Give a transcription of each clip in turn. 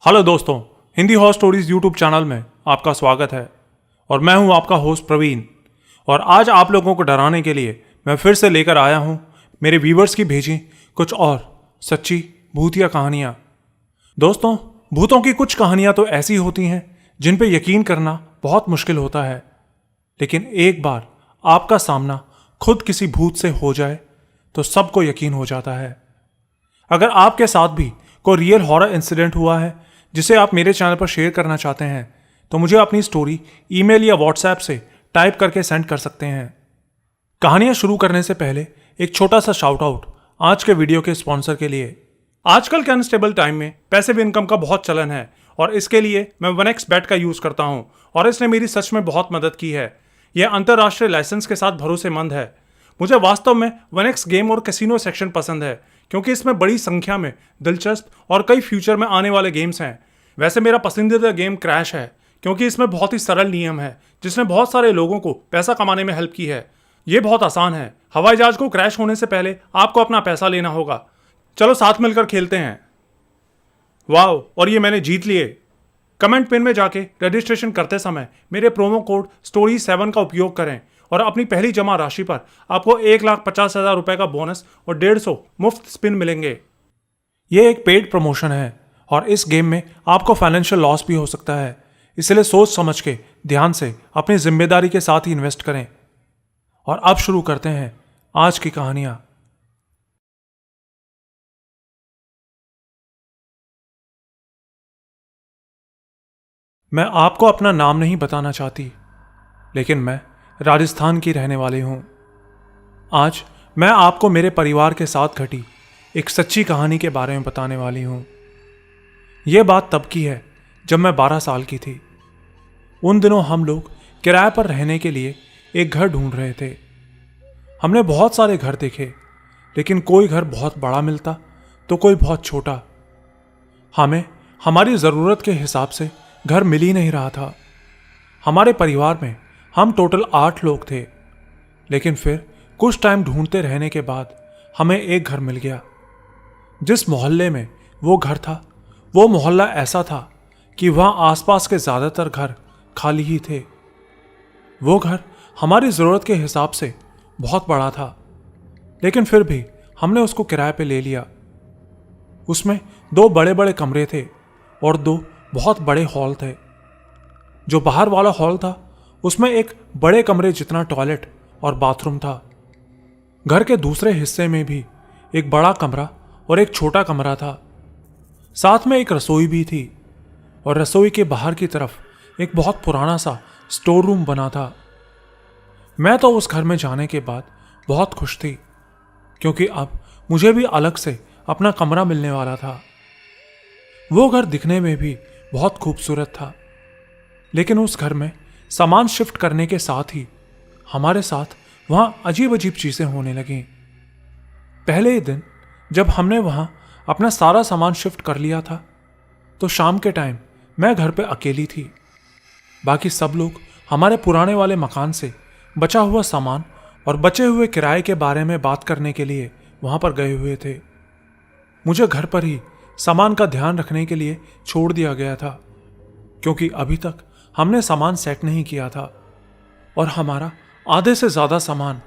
Hello दोस्तों, Hindi horror stories YouTube channel में आपका स्वागत है और मैं हूं आपका होस्ट प्रवीण। और आज आप लोगों को डराने के लिए मैं फिर से लेकर आया हूं मेरे व्यूवर्स की भेजी कुछ और सच्ची भूतिया कहानियां। दोस्तों, भूतों की कुछ कहानियां तो ऐसी होती हैं जिन पे यकीन करना बहुत मुश्किल होता है, लेकिन एक बार आपका सामना खुद किसी भूत से हो जाए तो सबको यकीन हो जाता है। अगर आपके साथ भी कोई रियल हॉरर इंसिडेंट हुआ है जिसे आप मेरे चैनल पर शेयर करना चाहते हैं तो मुझे अपनी स्टोरी ईमेल या व्हाट्सएप से टाइप करके सेंड कर सकते हैं। कहानियां शुरू करने से पहले एक छोटा सा शाउट आउट आज के वीडियो के स्पॉन्सर के लिए। आजकल के अनस्टेबल टाइम में पैसिव इनकम का बहुत चलन है और इसके लिए मैं 1x Bet का यूज करता हूं और इसने मेरी सच में बहुत मदद की है। यह अंतरराष्ट्रीय लाइसेंस के साथ भरोसेमंद है। मुझे वास्तव में 1x गेम और कैसीनो सेक्शन पसंद है क्योंकि इसमें बड़ी संख्या में दिलचस्प और कई फ्यूचर में आने वाले गेम्स हैं। वैसे मेरा पसंदीदा गेम क्रैश है क्योंकि इसमें बहुत ही सरल नियम है जिसने बहुत सारे लोगों को पैसा कमाने में हेल्प की है। ये बहुत आसान है। हवाई जहाज को क्रैश होने से पहले आपको अपना पैसा लेना होगा। चलो साथ मिलकर खेलते हैं। वाओ, और ये मैंने जीत लिए। कमेंट पिन में जाके रजिस्ट्रेशन करते समय मेरे प्रोमो कोड STORY7 का उपयोग करें और अपनी पहली जमा राशि पर आपको 1,50,000 रुपए का बोनस और 150 मुफ्त स्पिन मिलेंगे। ये एक पेड प्रमोशन है और इस गेम में आपको फाइनेंशियल लॉस भी हो सकता है, इसलिए सोच समझ के ध्यान से अपनी जिम्मेदारी के साथ ही इन्वेस्ट करें। और अब शुरू करते हैं आज की कहानियां। मैं आपको अपना नाम नहीं बताना चाहती, लेकिन मैं राजस्थान की रहने वाली हूं। आज मैं आपको मेरे परिवार के साथ घटी एक सच्ची कहानी के बारे में बताने वाली हूं। यह बात तब की है जब मैं 12 साल की थी। उन दिनों हम लोग किराए पर रहने के लिए एक घर ढूंढ रहे थे। हमने बहुत सारे घर देखे, लेकिन कोई घर बहुत बड़ा मिलता तो कोई बहुत छोटा। हमें हमारी ज़रूरत के हिसाब से घर मिल ही नहीं रहा था। हमारे परिवार में हम टोटल 8 लोग थे, लेकिन फिर कुछ टाइम ढूंढते रहने के बाद हमें एक घर मिल गया। जिस मोहल्ले में वो घर था, वो मोहल्ला ऐसा था कि वहाँ आसपास के ज़्यादातर घर खाली ही थे। वो घर हमारी ज़रूरत के हिसाब से बहुत बड़ा था, लेकिन फिर भी हमने उसको किराए पे ले लिया। उसमें 2 बड़े बड़े कमरे थे और 2 बहुत बड़े हॉल थे। जो बाहर वाला हॉल था उसमें एक बड़े कमरे जितना टॉयलेट और बाथरूम था। घर के दूसरे हिस्से में भी एक बड़ा कमरा और एक छोटा कमरा था। साथ में एक रसोई भी थी और रसोई के बाहर की तरफ एक बहुत पुराना सा स्टोर रूम बना था। मैं तो उस घर में जाने के बाद बहुत खुश थी क्योंकि अब मुझे भी अलग से अपना कमरा मिलने वाला था। वो घर दिखने में भी बहुत खूबसूरत था, लेकिन उस घर में सामान शिफ्ट करने के साथ ही हमारे साथ वहाँ अजीब अजीब चीज़ें होने लगीं। पहले ही दिन जब हमने वहाँ अपना सारा सामान शिफ्ट कर लिया था तो शाम के टाइम मैं घर पे अकेली थी। बाकी सब लोग हमारे पुराने वाले मकान से बचा हुआ सामान और बचे हुए किराए के बारे में बात करने के लिए वहाँ पर गए हुए थे। मुझे घर पर ही सामान का ध्यान रखने के लिए छोड़ दिया गया था क्योंकि अभी तक हमने सामान सेट नहीं किया था और हमारा आधे से ज़्यादा सामान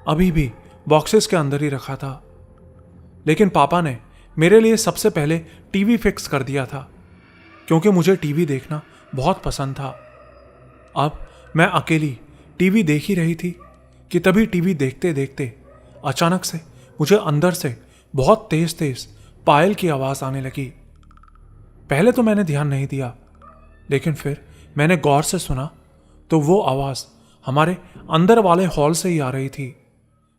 अभी भी बॉक्सेस के अंदर ही रखा था। लेकिन पापा ने मेरे लिए सबसे पहले टीवी फिक्स कर दिया था क्योंकि मुझे टीवी देखना बहुत पसंद था। अब मैं अकेली टीवी देख ही रही थी कि तभी टीवी देखते देखते अचानक से मुझे अंदर से बहुत तेज तेज पायल की आवाज़ आने लगी। पहले तो मैंने ध्यान नहीं दिया, लेकिन फिर मैंने गौर से सुना तो वो आवाज़ हमारे अंदर वाले हॉल से ही आ रही थी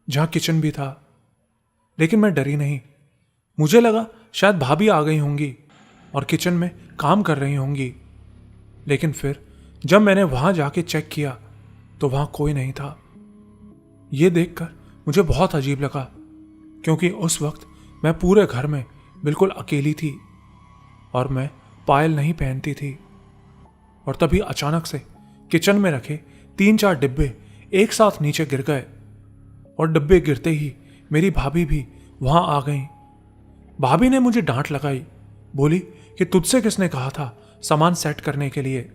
जहाँ किचन भी था। लेकिन मैं डरी नहीं। मुझे लगा शायद भाभी आ गई होंगी और किचन में काम कर रही होंगी। लेकिन फिर जब मैंने वहाँ जाके चेक किया तो वहाँ कोई नहीं था। ये देखकर मुझे बहुत अजीब लगा क्योंकि उस वक्त मैं पूरे घर में बिल्कुल अकेली थी और मैं पायल नहीं पहनती थी। और तभी अचानक से किचन में रखे 3-4 डिब्बे एक साथ नीचे गिर गए और डिब्बे गिरते ही मेरी भाभी भी वहाँ आ गई। भाभी ने मुझे डांट लगाई, बोली कि तुझसे किसने कहा था सामान सेट करने के लिए?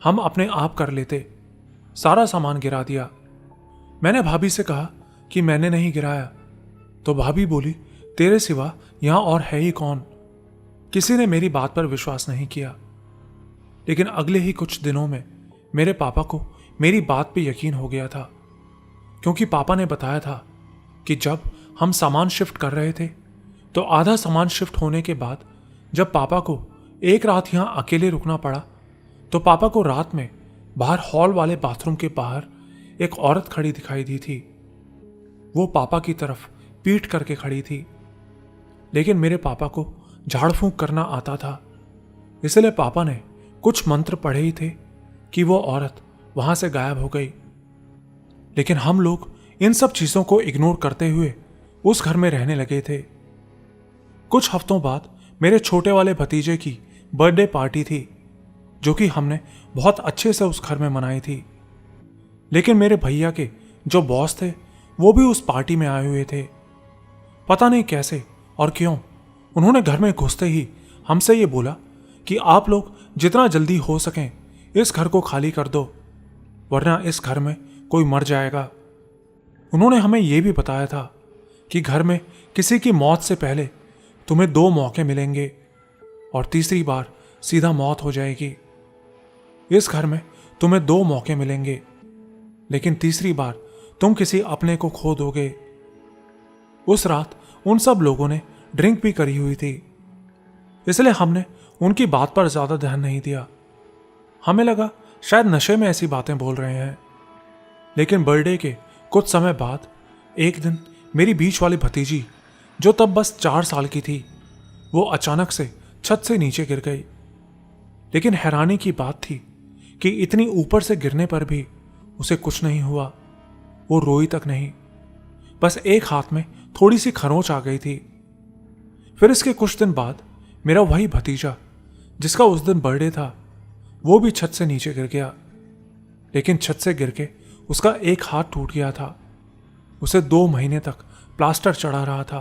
हम अपने आप कर लेते। सारा सामान गिरा दिया। मैंने भाभी से कहा कि मैंने नहीं गिराया। तो भाभी बोली, तेरे सिवा यहां और है ही कौन? किसी ने मेरी बात पर विश्वास नहीं किया। लेकिन अगले ही कुछ दिनों में मेरे पापा को मेरी बात पे यकीन हो गया था, क्योंकि पापा ने बताया था कि जब हम सामान शिफ्ट कर रहे थे तो आधा सामान शिफ्ट होने के बाद जब पापा को एक रात यहां अकेले रुकना पड़ा तो पापा को रात में बाहर हॉल वाले बाथरूम के बाहर एक औरत खड़ी दिखाई दी थी। वो पापा की तरफ पीठ करके खड़ी थी। लेकिन मेरे पापा को झाड़ फूंक करना आता था, इसलिए पापा ने कुछ मंत्र पढ़े ही थे कि वो औरत वहां से गायब हो गई। लेकिन हम लोग इन सब चीजों को इग्नोर करते हुए उस घर में रहने लगे थे। कुछ हफ्तों बाद मेरे छोटे वाले भतीजे की बर्थडे पार्टी थी, जो कि हमने बहुत अच्छे से उस घर में मनाई थी। लेकिन मेरे भैया के जो बॉस थे वो भी उस पार्टी में आए हुए थे। पता नहीं कैसे और क्यों उन्होंने घर में घुसते ही हमसे ये बोला कि आप लोग जितना जल्दी हो सकें इस घर को खाली कर दो, वरना इस घर में कोई मर जाएगा। उन्होंने हमें यह भी बताया था कि घर में किसी की मौत से पहले तुम्हें 2 मौके मिलेंगे और तीसरी बार सीधा मौत हो जाएगी। इस घर में तुम्हें 2 मौके मिलेंगे, लेकिन तीसरी बार तुम किसी अपने को खो दोगे। उस रात उन सब लोगों ने ड्रिंक भी करी हुई थी, इसलिए हमने उनकी बात पर ज्यादा ध्यान नहीं दिया। हमें लगा शायद नशे में ऐसी बातें बोल रहे हैं। लेकिन बर्थडे के कुछ समय बाद एक दिन मेरी बीच वाली भतीजी, जो तब बस 4 साल की थी, वो अचानक से छत से नीचे गिर गई। लेकिन हैरानी की बात थी कि इतनी ऊपर से गिरने पर भी उसे कुछ नहीं हुआ। वो रोई तक नहीं, बस एक हाथ में थोड़ी सी खरोंच आ गई थी। फिर इसके कुछ दिन बाद मेरा वही भतीजा, जिसका उस दिन बर्थडे था, वो भी छत से नीचे गिर गया। लेकिन छत से गिर के उसका एक हाथ टूट गया था। उसे 2 महीने तक प्लास्टर चढ़ा रहा था।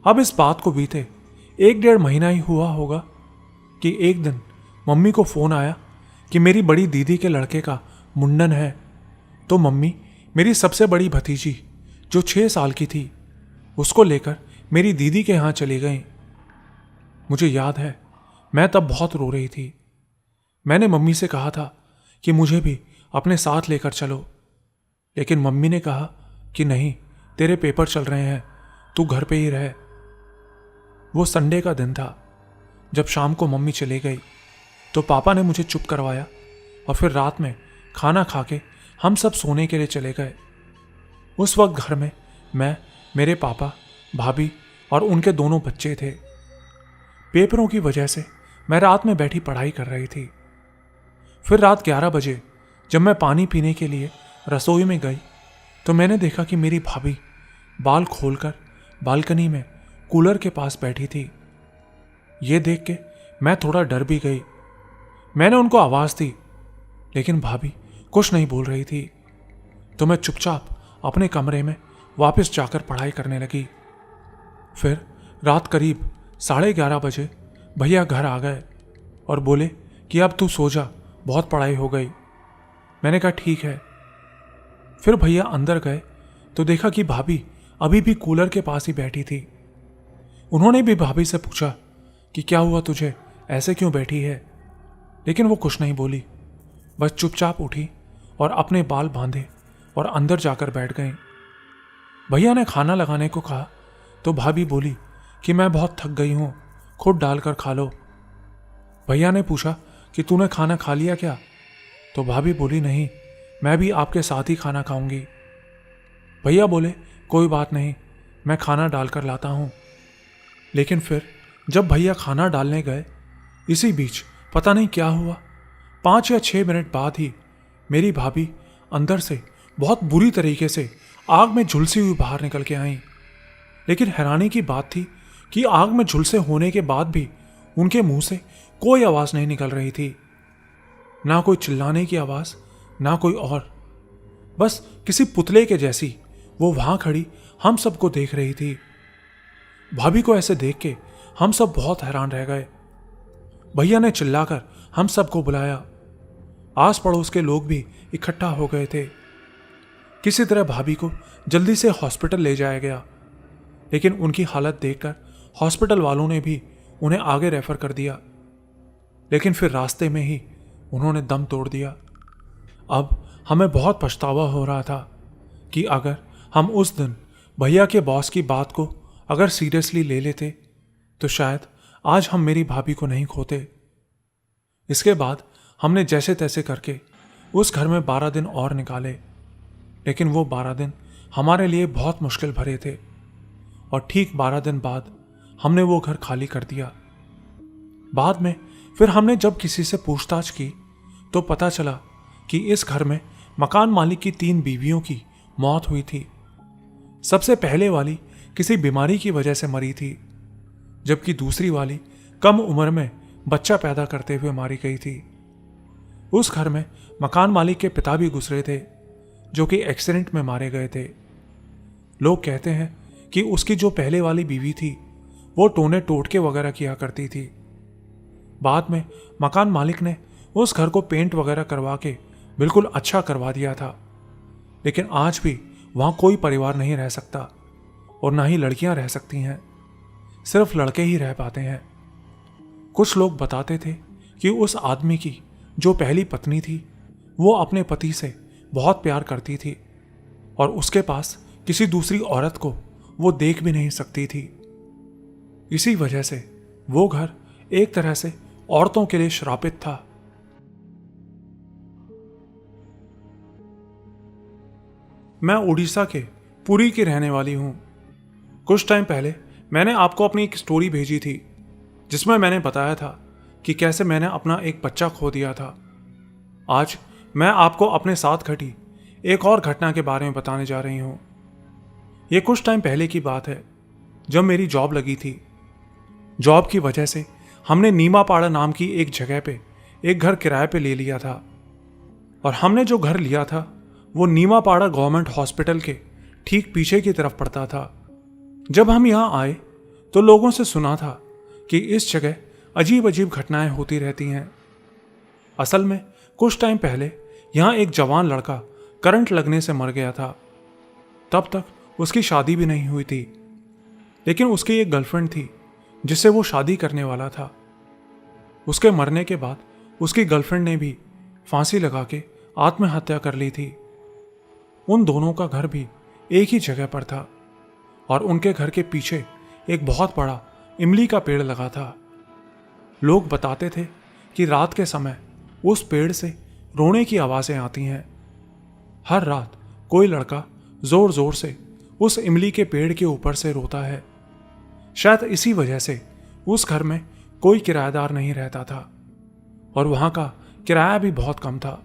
अब इस बात को बीते 1-1.5 महीना ही हुआ होगा कि एक दिन मम्मी को फोन आया कि मेरी बड़ी दीदी के लड़के का मुंडन है। तो मम्मी मेरी सबसे बड़ी भतीजी, जो 6 साल की थी, उसको लेकर मेरी दीदी के यहाँ चली गई। मुझे याद है मैं तब बहुत रो रही थी। मैंने मम्मी से कहा था कि मुझे भी अपने साथ लेकर चलो, लेकिन मम्मी ने कहा कि नहीं, तेरे पेपर चल रहे हैं, तू घर पे ही रह। वो संडे का दिन था। जब शाम को मम्मी चली गई तो पापा ने मुझे चुप करवाया और फिर रात में खाना खा के हम सब सोने के लिए चले गए। उस वक्त घर में मैं, मेरे पापा, भाभी और उनके दोनों बच्चे थे। पेपरों की वजह से मैं रात में बैठी पढ़ाई कर रही थी। फिर रात 11 बजे जब मैं पानी पीने के लिए रसोई में गई तो मैंने देखा कि मेरी भाभी बाल खोलकर बालकनी में कूलर के पास बैठी थी। ये देख के मैं थोड़ा डर भी गई। मैंने उनको आवाज़ दी, लेकिन भाभी कुछ नहीं बोल रही थी। तो मैं चुपचाप अपने कमरे में वापस जाकर पढ़ाई करने लगी। फिर रात करीब 11:30 बजे भैया घर आ गए और बोले कि अब तू सो जा, बहुत पढ़ाई हो गई। मैंने कहा ठीक है। फिर भैया अंदर गए तो देखा कि भाभी अभी भी कूलर के पास ही बैठी थी। उन्होंने भी भाभी से पूछा कि क्या हुआ तुझे, ऐसे क्यों बैठी है? लेकिन वो कुछ नहीं बोली, बस चुपचाप उठी और अपने बाल बांधे और अंदर जाकर बैठ गई। भैया ने खाना लगाने को कहा तो भाभी बोली कि मैं बहुत थक गई हूँ, खुद डालकर खा लो। भैया ने पूछा कि तूने खाना खा लिया क्या? तो भाभी बोली नहीं, मैं भी आपके साथ ही खाना खाऊंगी। भैया बोले कोई बात नहीं, मैं खाना डालकर लाता हूँ। लेकिन फिर जब भैया खाना डालने गए, इसी बीच पता नहीं क्या हुआ, 5 या 6 मिनट बाद ही मेरी भाभी अंदर से बहुत बुरी तरीके से आग में झुलसी हुई बाहर निकल के आई। लेकिन हैरानी की बात थी कि आग में झुलसे होने के बाद भी उनके मुंह से कोई आवाज नहीं निकल रही थी, ना कोई चिल्लाने की आवाज, ना कोई और। बस किसी पुतले के जैसी वो वहां खड़ी हम सबको देख रही थी। भाभी को ऐसे देख के हम सब बहुत हैरान रह गए। भैया ने चिल्लाकर हम सबको बुलाया। आस पड़ोस के लोग भी इकट्ठा हो गए थे। किसी तरह भाभी को जल्दी से हॉस्पिटल ले जाया गया, लेकिन उनकी हालत देखकर हॉस्पिटल वालों ने भी उन्हें आगे रेफर कर दिया। लेकिन फिर रास्ते में ही उन्होंने दम तोड़ दिया। अब हमें बहुत पछतावा हो रहा था कि अगर हम उस दिन भैया के बॉस की बात को अगर सीरियसली ले लेते तो शायद आज हम मेरी भाभी को नहीं खोते। इसके बाद हमने जैसे तैसे करके उस घर में 12 दिन और निकाले, लेकिन वो 12 दिन हमारे लिए बहुत मुश्किल भरे थे और ठीक 12 दिन बाद हमने वो घर खाली कर दिया। बाद में फिर हमने जब किसी से पूछताछ की तो पता चला कि इस घर में मकान मालिक की 3 बीवियों की मौत हुई थी। सबसे पहले वाली किसी बीमारी की वजह से मरी थी, जबकि दूसरी वाली कम उम्र में बच्चा पैदा करते हुए मारी गई थी। उस घर में मकान मालिक के पिता भी गुजरे थे, जो कि एक्सीडेंट में मारे गए थे। लोग कहते हैं कि उसकी जो पहले वाली बीवी थी वो टोने टोटके वगैरह किया करती थी। बाद में मकान मालिक ने उस घर को पेंट वगैरह करवा के बिल्कुल अच्छा करवा दिया था, लेकिन आज भी वहां कोई परिवार नहीं रह सकता और ना ही लड़कियां रह सकती हैं, सिर्फ लड़के ही रह पाते हैं। कुछ लोग बताते थे कि उस आदमी की जो पहली पत्नी थी वो अपने पति से बहुत प्यार करती थी और उसके पास किसी दूसरी औरत को वो देख भी नहीं सकती थी। इसी वजह से वो घर एक तरह से औरतों के लिए श्रापित था। मैं उड़ीसा के पुरी की रहने वाली हूं। कुछ टाइम पहले मैंने आपको अपनी एक स्टोरी भेजी थी जिसमें मैंने बताया था कि कैसे मैंने अपना एक बच्चा खो दिया था। आज मैं आपको अपने साथ घटी एक और घटना के बारे में बताने जा रही हूं। यह कुछ टाइम पहले की बात है, जब मेरी जॉब लगी थी। जॉब की वजह से हमने नीमापाड़ा नाम की एक जगह पे एक घर किराए पे ले लिया था और हमने जो घर लिया था वो नीमापाड़ा गवर्नमेंट हॉस्पिटल के ठीक पीछे की तरफ पड़ता था। जब हम यहाँ आए तो लोगों से सुना था कि इस जगह अजीब अजीब घटनाएं होती रहती हैं। असल में कुछ टाइम पहले यहाँ एक जवान लड़का करंट लगने से मर गया था। तब तक उसकी शादी भी नहीं हुई थी, लेकिन उसकी एक गर्लफ्रेंड थी जिससे वो शादी करने वाला था। उसके मरने के बाद उसकी गर्लफ्रेंड ने भी फांसी लगा के आत्महत्या कर ली थी। उन दोनों का घर भी एक ही जगह पर था और उनके घर के पीछे एक बहुत बड़ा इमली का पेड़ लगा था। लोग बताते थे कि रात के समय उस पेड़ से रोने की आवाजें आती हैं। हर रात कोई लड़का जोर जोर से उस इमली के पेड़ के ऊपर से रोता है। शायद इसी वजह से उस घर में कोई किराएदार नहीं रहता था और वहां का किराया भी बहुत कम था,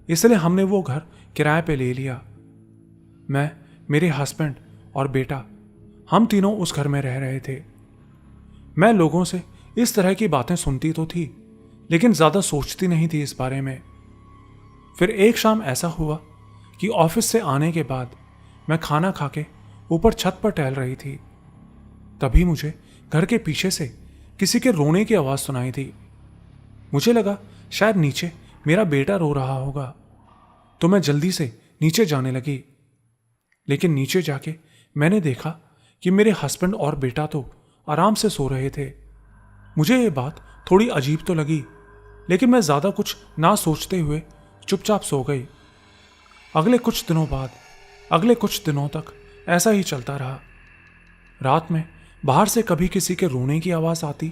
इसलिए हमने वो घर किराए पे ले लिया। मैं, मेरे हस्बैंड और बेटा, हम तीनों उस घर में रह रहे थे। मैं लोगों से इस तरह की बातें सुनती तो थी, लेकिन ज्यादा सोचती नहीं थी इस बारे में। फिर एक शाम ऐसा हुआ कि ऑफिस से आने के बाद मैं खाना खा के ऊपर छत पर टहल रही थी। तभी मुझे घर के पीछे से किसी के रोने की आवाज सुनाई थी। मुझे लगा शायद नीचे मेरा बेटा रो रहा होगा, तो मैं जल्दी से नीचे जाने लगी। लेकिन नीचे जाके मैंने देखा कि मेरे हस्बैंड और बेटा तो आराम से सो रहे थे। मुझे ये बात थोड़ी अजीब तो लगी, लेकिन मैं ज्यादा कुछ ना सोचते हुए चुपचाप सो गई। अगले कुछ दिनों तक ऐसा ही चलता रहा। रात में बाहर से कभी किसी के रोने की आवाज आती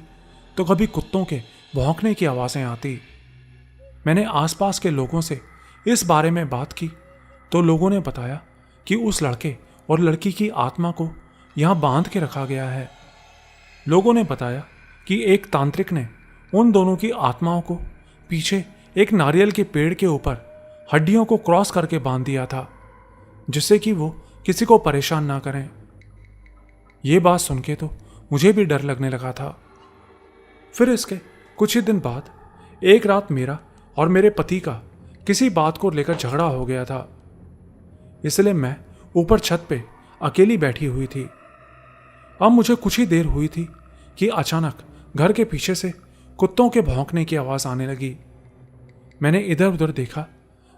तो कभी कुत्तों के भौंकने की आवाजें आती। मैंने आसपास के लोगों से इस बारे में बात की तो लोगों ने बताया कि उस लड़के और लड़की की आत्मा को यहां बांध के रखा गया है। लोगों ने बताया कि एक तांत्रिक ने उन दोनों की आत्माओं को पीछे एक नारियल के पेड़ के ऊपर हड्डियों को क्रॉस करके बांध दिया था, जिससे कि वो किसी को परेशान ना करें। ये बात सुन के तो मुझे भी डर लगने लगा था। फिर इसके कुछ ही दिन बाद एक रात मेरा और मेरे पति का किसी बात को लेकर झगड़ा हो गया था, इसलिए मैं ऊपर छत पे अकेली बैठी हुई थी। अब मुझे कुछ ही देर हुई थी कि अचानक घर के पीछे से कुत्तों के भौंकने की आवाज़ आने लगी। मैंने इधर उधर देखा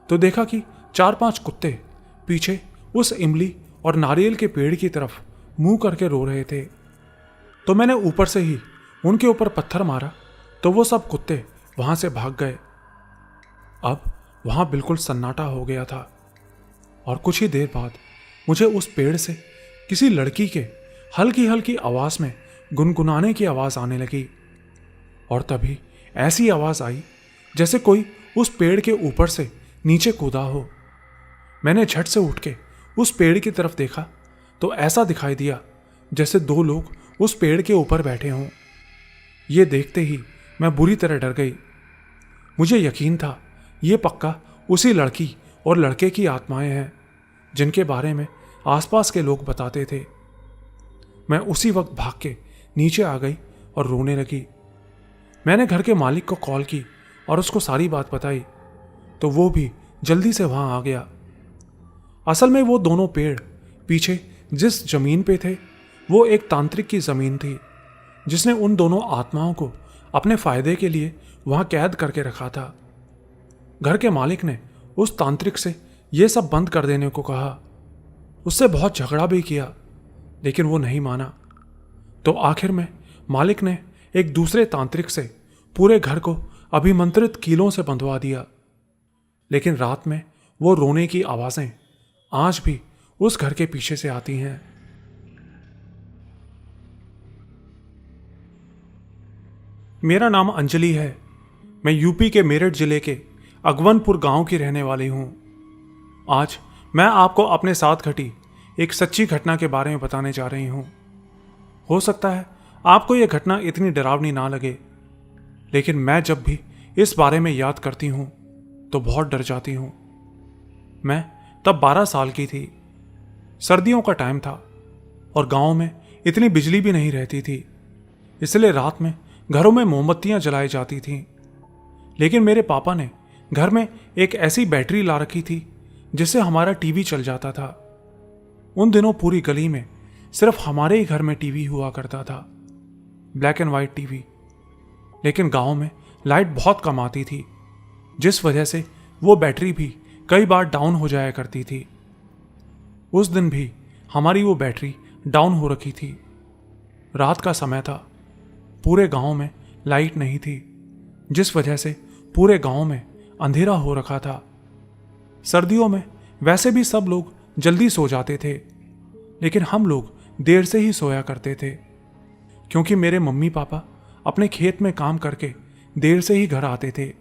तो देखा कि 4-5 कुत्ते पीछे उस इमली और नारियल के पेड़ की तरफ मुंह करके रो रहे थे। तो मैंने ऊपर से ही उनके ऊपर पत्थर मारा तो वो सब कुत्ते वहां से भाग गए। अब वहां बिल्कुल सन्नाटा हो गया था और कुछ ही देर बाद मुझे उस पेड़ से किसी लड़की के हल्की हल्की आवाज में गुनगुनाने की आवाज आने लगी। और तभी ऐसी आवाज आई जैसे कोई उस पेड़ के ऊपर से नीचे कूदा हो। मैंने झट से उठ के उस पेड़ की तरफ देखा तो ऐसा दिखाई दिया जैसे 2 लोग उस पेड़ के ऊपर बैठे हों। ये देखते ही मैं बुरी तरह डर गई। मुझे यकीन था ये पक्का उसी लड़की और लड़के की आत्माएं हैं जिनके बारे में आसपास के लोग बताते थे। मैं उसी वक्त भाग के नीचे आ गई और रोने लगी। मैंने घर के मालिक को कॉल की और उसको सारी बात बताई तो वो भी जल्दी से वहां आ गया। असल में वो दोनों पेड़ पीछे जिस जमीन पे थे वो एक तांत्रिक की जमीन थी जिसने उन दोनों आत्माओं को अपने फायदे के लिए वहां कैद करके रखा था। घर के मालिक ने उस तांत्रिक से ये सब बंद कर देने को कहा। उससे बहुत झगड़ा भी किया लेकिन वो नहीं माना। तो आखिर में मालिक ने एक दूसरे तांत्रिक से पूरे घर को अभिमंत्रित कीलों से बंधवा दिया। लेकिन रात में वो रोने की आवाजें आज भी उस घर के पीछे से आती हैं। मेरा नाम अंजलि है। मैं यूपी के मेरठ जिले के अगवनपुर गांव की रहने वाली हूं। आज मैं आपको अपने साथ घटी एक सच्ची घटना के बारे में बताने जा रही हूं। हो सकता है आपको यह घटना इतनी डरावनी ना लगे, लेकिन मैं जब भी इस बारे में याद करती हूं तो बहुत डर जाती हूं। मैं तब 12 साल की थी। सर्दियों का टाइम था और गांव में इतनी बिजली भी नहीं रहती थी, इसलिए रात में घरों में मोमबत्तियां जलाई जाती थीं। लेकिन मेरे पापा ने घर में एक ऐसी बैटरी ला रखी थी जिससे हमारा टीवी चल जाता था। उन दिनों पूरी गली में सिर्फ हमारे ही घर में टीवी हुआ करता था, ब्लैक एंड वाइट टीवी। लेकिन गांव में लाइट बहुत कम आती थी, जिस वजह से वो बैटरी भी कई बार डाउन हो जाया करती थी। उस दिन भी हमारी वो बैटरी डाउन हो रखी थी। रात का समय था, पूरे गांव में लाइट नहीं थी, जिस वजह से पूरे गांव में अंधेरा हो रखा था। सर्दियों में वैसे भी सब लोग जल्दी सो जाते थे, लेकिन हम लोग देर से ही सोया करते थे क्योंकि मेरे मम्मी पापा अपने खेत में काम करके देर से ही घर आते थे।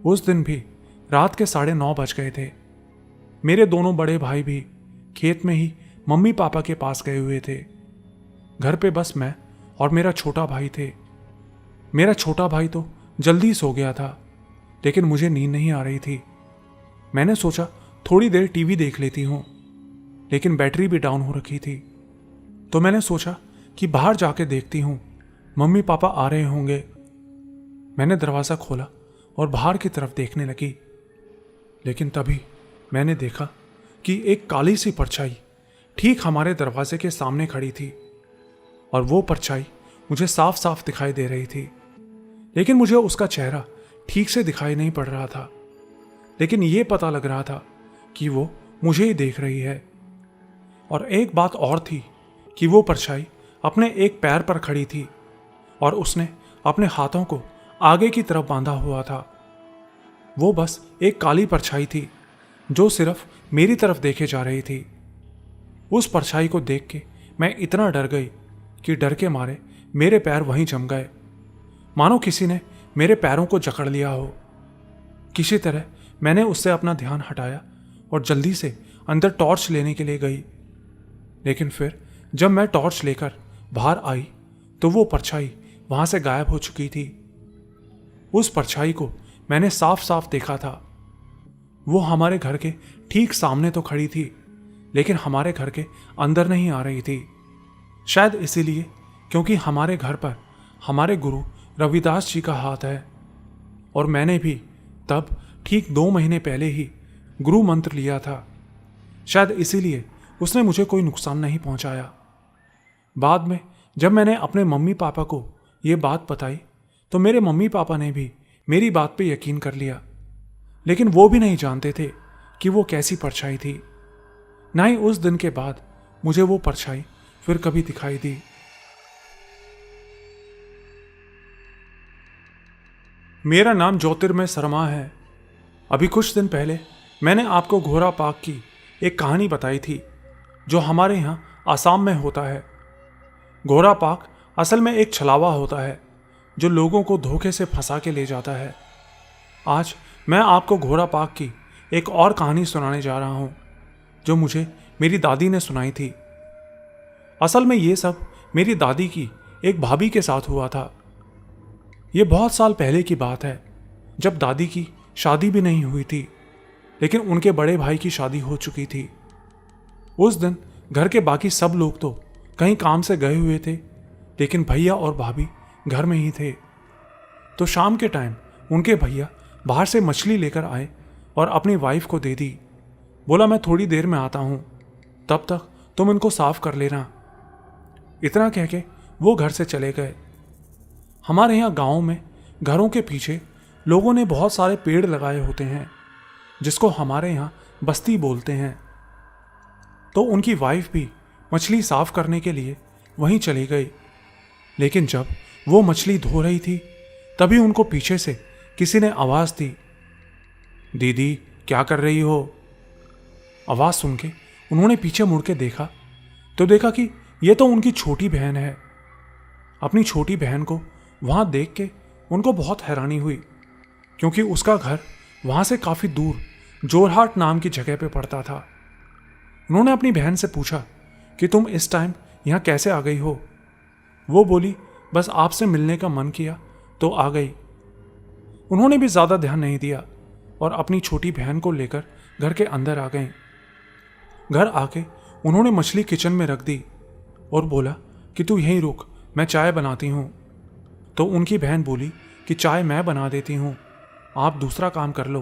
उस दिन भी रात के 9:30 बज गए थे। मेरे दोनों बड़े भाई भी खेत में ही मम्मी पापा के पास गए हुए थे। घर पे बस मैं और मेरा छोटा भाई थे। मेरा छोटा भाई तो जल्दी सो गया था, लेकिन मुझे नींद नहीं आ रही थी। मैंने सोचा थोड़ी देर टीवी देख लेती हूं, लेकिन बैटरी भी डाउन हो रखी थी। तो मैंने सोचा कि बाहर जाके देखती हूं, मम्मी पापा आ रहे होंगे। मैंने दरवाज़ा खोला और बाहर की तरफ देखने लगी, लेकिन तभी मैंने देखा कि एक काली सी परछाई ठीक हमारे दरवाजे के सामने खड़ी थी और वो परछाई मुझे साफ साफ दिखाई दे रही थी, लेकिन मुझे उसका चेहरा ठीक से दिखाई नहीं पड़ रहा था। लेकिन ये पता लग रहा था कि वो मुझे ही देख रही है। और एक बात और थी कि वो परछाई अपने एक पैर पर खड़ी थी और उसने अपने हाथों को आगे की तरफ बांधा हुआ था। वो बस एक काली परछाई थी जो सिर्फ मेरी तरफ देखे जा रही थी। उस परछाई को देख के मैं इतना डर गई कि डर के मारे मेरे पैर वहीं जम गए, मानो किसी ने मेरे पैरों को जकड़ लिया हो। किसी तरह मैंने उससे अपना ध्यान हटाया और जल्दी से अंदर टॉर्च लेने के लिए गई। लेकिन फिर जब मैं टॉर्च लेकर बाहर आई तो वो परछाई वहां से गायब हो चुकी थी। उस परछाई को मैंने साफ साफ देखा था। वो हमारे घर के ठीक सामने तो खड़ी थी, लेकिन हमारे घर के अंदर नहीं आ रही थी। शायद इसीलिए क्योंकि हमारे घर पर हमारे गुरु रविदास जी का हाथ है और मैंने भी तब ठीक 2 महीने पहले ही गुरु मंत्र लिया था। शायद इसीलिए उसने मुझे कोई नुकसान नहीं पहुंचाया। बाद में जब मैंने अपने मम्मी पापा को ये बात बताई तो मेरे मम्मी पापा ने भी मेरी बात पे यकीन कर लिया, लेकिन वो भी नहीं जानते थे कि वो कैसी परछाई थी। ना ही उस दिन के बाद मुझे वो परछाई फिर कभी दिखाई दी। मेरा नाम ज्योतिर्मय शर्मा है। अभी कुछ दिन पहले मैंने आपको घोड़ा पाक की एक कहानी बताई थी जो हमारे यहाँ आसाम में होता है। घोड़ा पाक असल में एक छलावा होता है जो लोगों को धोखे से फंसा के ले जाता है। आज मैं आपको घोड़ा पाक की एक और कहानी सुनाने जा रहा हूँ जो मुझे मेरी दादी ने सुनाई थी। असल में ये सब मेरी दादी की एक भाभी के साथ हुआ था। ये बहुत साल पहले की बात है, जब दादी की शादी भी नहीं हुई थी, लेकिन उनके बड़े भाई की शादी हो चुकी थी। उस दिन घर के बाकी सब लोग तो कहीं काम से गए हुए थे, लेकिन भैया और भाभी घर में ही थे। तो शाम के टाइम उनके भैया बाहर से मछली लेकर आए और अपनी वाइफ को दे दी। बोला मैं थोड़ी देर में आता हूँ, तब तक तुम इनको साफ कर लेना। इतना कह के वो घर से चले गए। हमारे यहाँ गाँव में घरों के पीछे लोगों ने बहुत सारे पेड़ लगाए होते हैं जिसको हमारे यहाँ बस्ती बोलते हैं। तो उनकी वाइफ भी मछली साफ करने के लिए वहीं चली गई, लेकिन जब वो मछली धो रही थी तभी उनको पीछे से किसी ने आवाज़ दी, दीदी क्या कर रही हो? आवाज़ सुन के उन्होंने पीछे मुड़ के देखा तो देखा कि ये तो उनकी छोटी बहन है। अपनी छोटी बहन को वहाँ देख के उनको बहुत हैरानी हुई, क्योंकि उसका घर वहाँ से काफ़ी दूर जोरहाट नाम की जगह पे पड़ता था। उन्होंने अपनी बहन से पूछा कि तुम इस टाइम यहाँ कैसे आ गई हो? वो बोली बस आपसे मिलने का मन किया तो आ गई। उन्होंने भी ज़्यादा ध्यान नहीं दिया और अपनी छोटी बहन को लेकर घर के अंदर आ गई। घर आके उन्होंने मछली किचन में रख दी और बोला कि तू यहीं रुक, मैं चाय बनाती हूँ। तो उनकी बहन बोली कि चाय मैं बना देती हूँ, आप दूसरा काम कर लो।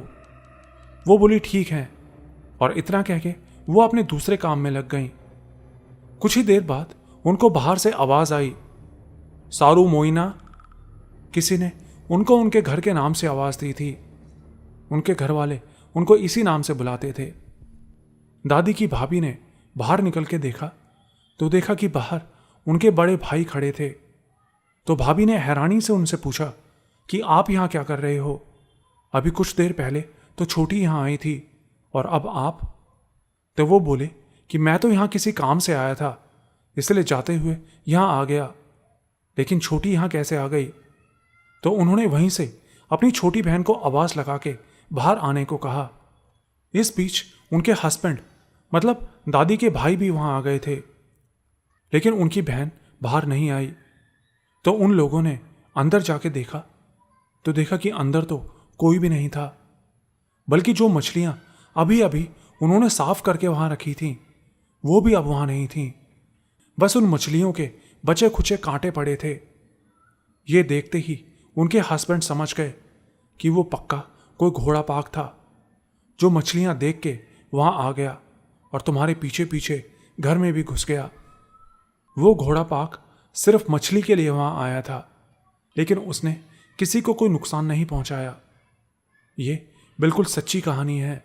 वो बोली ठीक है, और इतना कह के वो अपने दूसरे काम में लग गई। कुछ ही देर बाद उनको बाहर से आवाज़ आई, सारू मोइना। किसी ने उनको उनके घर के नाम से आवाज़ दी थी। उनके घर वाले उनको इसी नाम से बुलाते थे। दादी की भाभी ने बाहर निकल के देखा तो देखा कि बाहर उनके बड़े भाई खड़े थे। तो भाभी ने हैरानी से उनसे पूछा कि आप यहाँ क्या कर रहे हो? अभी कुछ देर पहले तो छोटी यहाँ आई थी और अब आप? तो वो बोले कि मैं तो यहाँ किसी काम से आया था, इसलिए जाते हुए यहाँ आ गया, लेकिन छोटी यहाँ कैसे आ गई? तो उन्होंने वहीं से अपनी छोटी बहन को आवाज़ लगा के बाहर आने को कहा। इस बीच उनके हस्बैंड मतलब दादी के भाई भी वहाँ आ गए थे, लेकिन उनकी बहन बाहर नहीं आई। तो उन लोगों ने अंदर जाके देखा तो देखा कि अंदर तो कोई भी नहीं था, बल्कि जो मछलियाँ अभी अभी उन्होंने साफ करके वहाँ रखी थीं वो भी अब वहाँ नहीं थीं। बस उन मछलियों के बचे खुचे कांटे पड़े थे। ये देखते ही उनके हस्बैंड समझ गए कि वो पक्का कोई घोड़ा पाक था जो मछलियाँ देख के वहाँ आ गया और तुम्हारे पीछे पीछे घर में भी घुस गया। वो घोड़ा पाक सिर्फ मछली के लिए वहाँ आया था, लेकिन उसने किसी को कोई नुकसान नहीं पहुँचाया। ये बिल्कुल सच्ची कहानी है।